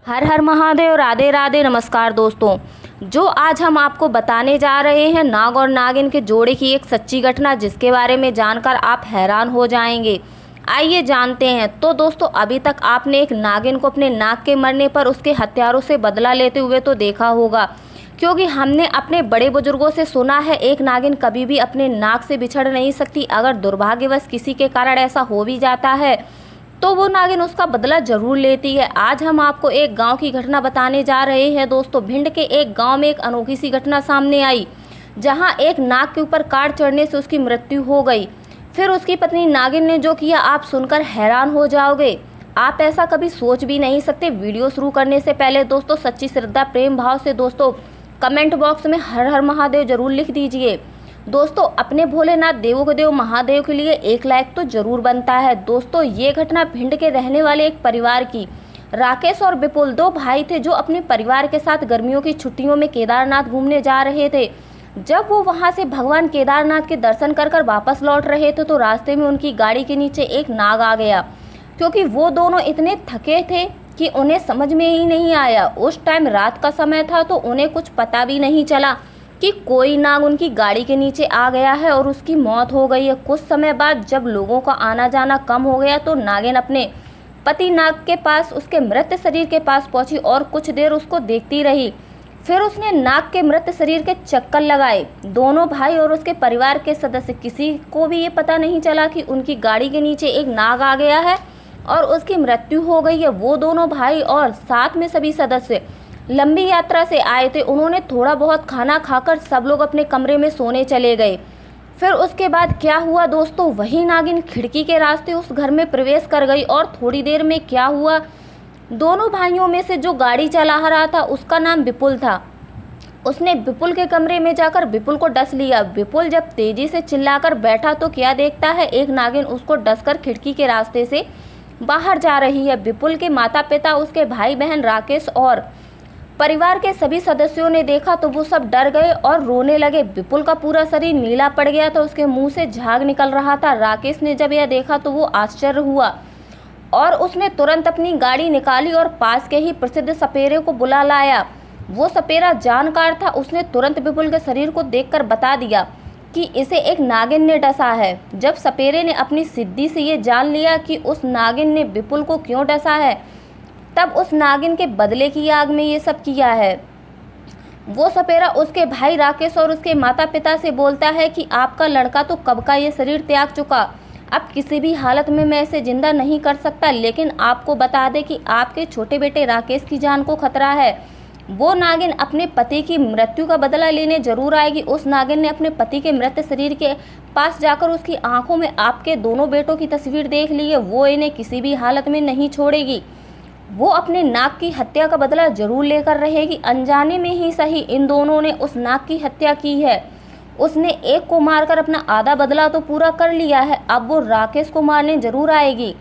हर हर महादेव, राधे राधे, नमस्कार दोस्तों। जो आज हम आपको बताने जा रहे हैं नाग और नागिन के जोड़े की एक सच्ची घटना, जिसके बारे में जानकर आप हैरान हो जाएंगे। आइए जानते हैं। तो दोस्तों, अभी तक आपने एक नागिन को अपने नाग के मरने पर उसके हत्यारों से बदला लेते हुए तो देखा होगा, क्योंकि हमने अपने बड़े बुजुर्गों से सुना है एक नागिन कभी भी अपने नाग से बिछड़ नहीं सकती। अगर दुर्भाग्यवश किसी के कारण ऐसा हो भी जाता है तो वो नागिन उसका बदला जरूर लेती है। आज हम आपको एक गांव की घटना बताने जा रहे हैं दोस्तों। भिंड के एक गांव में एक अनोखी सी घटना सामने आई, जहां एक नाग के ऊपर कार चढ़ने से उसकी मृत्यु हो गई। फिर उसकी पत्नी नागिन ने जो किया, आप सुनकर हैरान हो जाओगे। आप ऐसा कभी सोच भी नहीं सकते। वीडियो शुरू करने से पहले दोस्तों सच्ची श्रद्धा प्रेम भाव से दोस्तों कमेंट बॉक्स में हर हर महादेव जरूर लिख दीजिए। दोस्तों, अपने भोलेनाथ देवों के देव महादेव के लिए एक लाइक तो जरूर बनता है। दोस्तों, ये घटना भिंड के रहने वाले एक परिवार की, राकेश और विपुल, दो भाई थे जो अपने परिवार के साथ गर्मियों की छुट्टियों में केदारनाथ घूमने जा रहे थे। जब वो वहां से भगवान केदारनाथ के दर्शन कर वापस लौट रहे थे तो रास्ते में उनकी गाड़ी के नीचे एक नाग आ गया। क्योंकि वो दोनों इतने थके थे कि उन्हें समझ में ही नहीं आया। उस टाइम रात का समय था तो उन्हें कुछ पता भी नहीं चला कि कोई नाग उनकी गाड़ी के नीचे आ गया है और उसकी मौत हो गई है। कुछ समय बाद जब लोगों का आना जाना कम हो गया तो नागिन अपने पति नाग के पास, उसके मृत शरीर के पास पहुंची और कुछ देर उसको देखती रही। फिर उसने नाग के मृत शरीर के चक्कर लगाए। दोनों भाई और उसके परिवार के सदस्य, किसी को भी ये पता नहीं चला कि उनकी गाड़ी के नीचे एक नाग आ गया है और उसकी मृत्यु हो गई है। वो दोनों भाई और साथ में सभी सदस्य लंबी यात्रा से आए थे। उन्होंने थोड़ा बहुत खाना खाकर सब लोग अपने कमरे में सोने चले गए। फिर उसके बाद क्या हुआ दोस्तों, वही नागिन खिड़की के रास्ते उस घर में प्रवेश कर गई। और थोड़ी देर में क्या हुआ, दोनों भाइयों में से जो गाड़ी चला रहा था उसका नाम विपुल था। उसने विपुल के कमरे में जाकर विपुल को डस लिया। विपुल जब तेजी से चिल्लाकर बैठा तो क्या देखता है, एक नागिन उसको डसकर खिड़की के रास्ते से बाहर जा रही है। विपुल के माता पिता, उसके भाई बहन, राकेश और परिवार के सभी सदस्यों ने देखा तो वो सब डर गए और रोने लगे। विपुल का पूरा शरीर नीला पड़ गया था, उसके मुंह से झाग निकल रहा था। राकेश ने जब यह देखा तो वो आश्चर्य हुआ और उसने तुरंत अपनी गाड़ी निकाली और पास के ही प्रसिद्ध सपेरे को बुला लाया। वो सपेरा जानकार था। उसने तुरंत विपुल के शरीर को देखकर बता दिया कि इसे एक नागिन ने डसा है। जब सपेरे ने अपनी सिद्धि से ये जान लिया कि उस नागिन ने विपुल को क्यों डसा है, तब उस नागिन के बदले की आग में ये सब किया है। वो सपेरा उसके भाई राकेश और उसके माता पिता से बोलता है कि आपका लड़का तो कब का ये शरीर त्याग चुका, अब किसी भी हालत में मैं इसे जिंदा नहीं कर सकता, लेकिन आपको बता दे कि आपके छोटे बेटे राकेश की जान को खतरा है। वो नागिन अपने पति की मृत्यु का बदला लेने जरूर आएगी। उस नागिन ने अपने पति के मृत शरीर के पास जाकर उसकी आंखों में आपके दोनों बेटों की तस्वीर देख ली है। वो इन्हें किसी भी हालत में नहीं छोड़ेगी। वो अपने नाग की हत्या का बदला जरूर लेकर रहेगी। अनजाने में ही सही, इन दोनों ने उस नाग की हत्या की है। उसने एक को मारकर अपना आधा बदला तो पूरा कर लिया है, अब वो राकेश को मारने जरूर आएगी।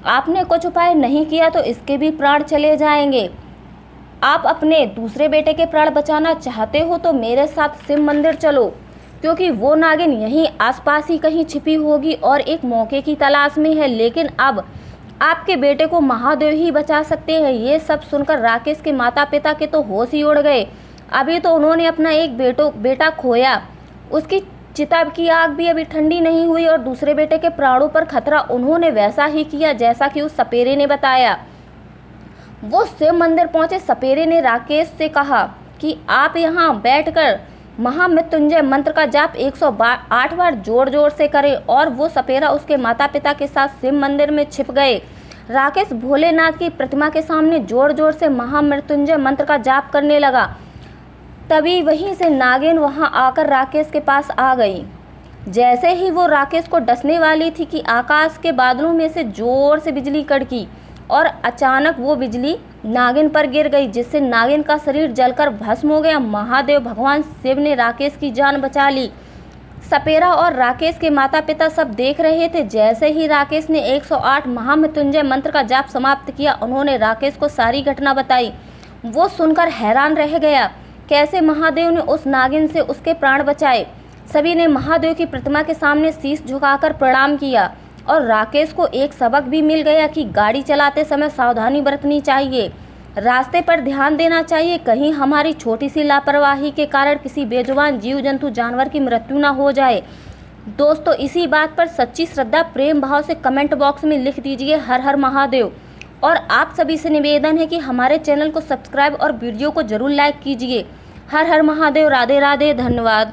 आपने कुछ उपाय नहीं किया तो इसके भी प्राण चले जाएंगे। आप अपने दूसरे बेटे के प्राण बचाना चाहते हो तो मेरे साथ शिव मंदिर चलो, क्योंकि वो नागिन यहीं आसपास ही कहीं छिपी होगी और एक मौके की तलाश में है। लेकिन अब आपके बेटे को महादेव ही बचा सकते हैं। ये सब सुनकर राकेश के माता पिता के तो होश ही उड़ गए। अभी तो उन्होंने अपना एक बेटा खोया, उसकी चिता की आग भी अभी ठंडी नहीं हुई और दूसरे बेटे के प्राणों पर खतरा। उन्होंने वैसा ही किया जैसा कि उस सपेरे ने बताया। वो शिव मंदिर पहुंचे। सपेरे ने राकेश से कहा कि आप यहाँ बैठकर महामृत्युंजय मंत्र का जाप 108 बार जोर जोर से करें। और वो सपेरा उसके माता पिता के साथ शिव मंदिर में छिप गए। राकेश भोलेनाथ की प्रतिमा के सामने जोर जोर से महामृत्युंजय मंत्र का जाप करने लगा। तभी वहीं से नागिन वहां आकर राकेश के पास आ गई। जैसे ही वो राकेश को डसने वाली थी कि आकाश के बादलों में से जोर से बिजली कड़की और अचानक वो बिजली नागिन पर गिर गई, जिससे नागिन का शरीर जलकर भस्म हो गया। महादेव भगवान शिव ने राकेश की जान बचा ली। सपेरा और राकेश के माता पिता सब देख रहे थे। जैसे ही राकेश ने 108 महामृत्युंजय मंत्र का जाप समाप्त किया, उन्होंने राकेश को सारी घटना बताई। वो सुनकर हैरान रह गया, कैसे महादेव ने उस नागिन से उसके प्राण बचाए। सभी ने महादेव की प्रतिमा के सामने शीश झुकाकर प्रणाम किया और राकेश को एक सबक भी मिल गया कि गाड़ी चलाते समय सावधानी बरतनी चाहिए। रास्ते पर ध्यान देना चाहिए, कहीं हमारी छोटी सी लापरवाही के कारण किसी बेजुबान जीव जंतु जानवर की मृत्यु ना हो जाए। दोस्तों, इसी बात पर सच्ची श्रद्धा प्रेम भाव से कमेंट बॉक्स में लिख दीजिए हर हर महादेव। और आप सभी से निवेदन है कि हमारे चैनल को सब्सक्राइब और वीडियो को जरूर लाइक कीजिए। हर हर महादेव। राधे राधे। धन्यवाद।